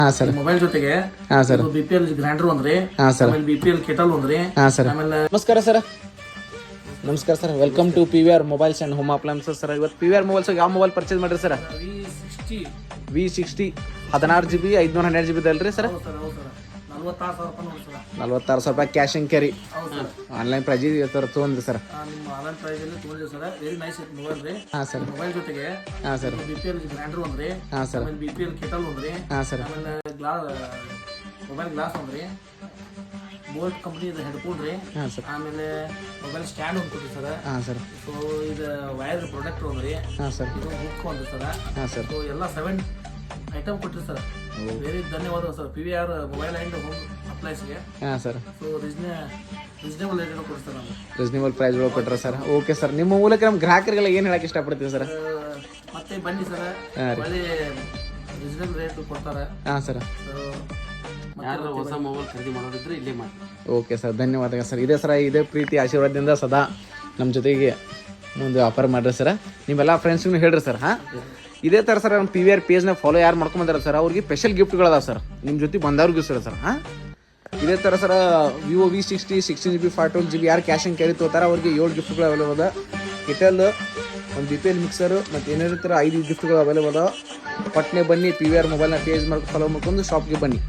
ಹಾಂ sir. Mobile ಜೊತೆಗೆ ಹಾಂ ಸರ್. BPL ಗ್ರೈಂಡರ್ ಒಂದ್ರಿ, ಹಾಂ ಸರ್. ಆಮೇಲೆ BPL ಕೆಟಲ್ ಒಂದ್ರಿ, ಹಾಂ ಸರ್. ಆಮೇಲೆ ನಮಸ್ಕಾರ ಸರ್. ನಮಸ್ಕಾರ sir, welcome to PVR mobiles and home appliances sir. ಇವತ್ತು PVR ಮೊಬೈಲ್ಸ್ ಯಾವ ಮೊಬೈಲ್ ಪರ್ಚೇಸ್ ಮಾಡಿರಿ ಸರ್? V60 16GB 512 GB ಅಲ್ರಿ ಸರ್? 46,000 ರೂಪಾಯಿ cash and carry. Online price ಥರ ತೊಗೊಂಡ್ರಿ ಸರ್? ನಿಮ್ಮ ಆನ್ಲೈನ್ ಪ್ರೈಸ್ ಅಲ್ಲಿ ತೊಗೊಂಡಿದ್ದೀವಿ ಸರ್. ವೆರಿ ನೈಸ್ ಇತ್ತು ಮೊಬೈಲ್ ರೀ. ಹಾಂ ಸರ್. ಮೊಬೈಲ್ ಜೊತೆಗೆ ಹಾಂ ಸರ್. BPL ಗ್ರೈಂಡರ್ ಒಂದ್ರಿ, ಹಾಂ ಸರ್. ಆಮೇಲೆ BPL ಕೆಟಲ್ ಒಂದ್ರಿ, ಹಾಂ ಸರ್. ಆಮೇಲೆ ಮೊಬೈಲ್ ಗ್ಲಾಸ್ ಒಂದ್ರಿ, ಬೋಲ್ಟ್ ಕಂಪ್ನಿ ಹೆಡ್ಫೋನ್ ರೀ, ಹಾಂ ಸರ್. ಆಮೇಲೆ ಮೊಬೈಲ್ ಸ್ಟ್ಯಾಂಡ್ ಒಂದು ಕೊಡ್ರಿ ಸರ್. ಹಾಂ ಸರ್. ಸೊ ಇದು ವೈರ್ ಪ್ರೊಡಕ್ಟ್ ಒಂದ್ರಿ, ಹಾಂ ಸರ್. ಇದು ಬುಕ್ ಒಂದು ಸರ್. ಹಾಂ ಸರ್. ಸೊ ಎಲ್ಲ 7 ಐಟಮ್ ಕೊಟ್ರಿ ಸರ್. ವೆರಿ ಧನ್ಯವಾದ sir PVR mobile and home ಅಪ್ಲೈನ್ಸ್ಗೆ. ಹಾಂ ಸರ್. ಸೊ ರೀಸನೇಬಲ್ ರೇಟ್ ಕೊಡ್ತಾರೆ ನಮ್ಗೆ. ರೀಸನೇಬಲ್ ಪ್ರೈಸ್ ಒಳಗೆ ಕೊಟ್ಟರೆ ಸರ್. ಓಕೆ ಸರ್, ನಿಮ್ಮ ಮೂಲಕ ನಮ್ಮ ಗ್ರಾಹಕರಿಗೆಲ್ಲ ಏನು ಹೇಳಕ್ಕೆ ಇಷ್ಟಪಡ್ತೀವಿ ಸರ್? ಮತ್ತೆ ಬನ್ನಿ ಸರ್, ಹಾಂ ರೀ. ಒಳ್ಳೆ ರೀಸನೇಬಲ್ ರೇಟ್ ಕೊಡ್ತಾರೆ. ಹಾಂ ಸರ್. ಯಾರು ಹೊಸ ಮೊಬೈಲ್ ಖರೀದಿ ಮಾಡೋದಿದ್ರೆ ಇಲ್ಲೇ ಮಾಡಿ. ಓಕೆ ಸರ್, ಧನ್ಯವಾದಗಳು ಸರ್. ಇದೇ ಸರ, ಇದೇ ಪ್ರೀತಿ ಆಶೀರ್ವಾದದಿಂದ ಸದಾ ನಮ್ಮ ಜೊತೆಗೆ ಮುಂದೆ ಆಫರ್ ಮಾಡಿರಿ ಸರ್. ನೀವೆಲ್ಲ ಫ್ರೆಂಡ್ಸ್ಗೂ ಹೇಳ್ರಿ ಸರ್. ಹಾಂ, ಇದೇ ಥರ ಸರ್ ನಮ್ಮ PVR ಪೇಜ್ನ ಫಾಲೋ ಯಾರು ಮಾಡ್ಕೊಂಬಂದಾರ ಸರ್ ಅವ್ರಿಗೆ ಸ್ಪೆಷಲ್ ಗಿಫ್ಟ್ಗಳದಾವ ಸರ್, ನಿಮ್ಮ ಜೊತೆ ಬಂದವ್ರಿಗೂ ಸರ್. ಹಾಂ, ಇದೇ ಥರ ಸರ Vivo V60 16GB 512GB ಯಾರು ಕ್ಯಾಶ್ ಆ್ಯಂಡ್ ಕ್ಯಾರಿ ತೊಗೋತಾರೆ ಅವ್ರಿಗೆ 7 ಗಿಫ್ಟ್ಗಳು ಅವೈಲೇಬಲ್ ಅದ. ಕೆಟಲ್, ಒಂದು BPL ಮಿಕ್ಸರು ಮತ್ತು ಏನೇನಿರ್ತಾರೆ 5 ಗಿಫ್ಟ್ಗಳು ಅವೈಲೇಬಲ್ ಅದ. ಪಟ್ನೆ ಬನ್ನಿ, PVR ಮೊಬೈಲ್ನ ಪೇಜ್ ಫಾಲೋ ಮಾಡ್ಕೊಂಡು ಶಾಪ್ಗೆ ಬನ್ನಿ.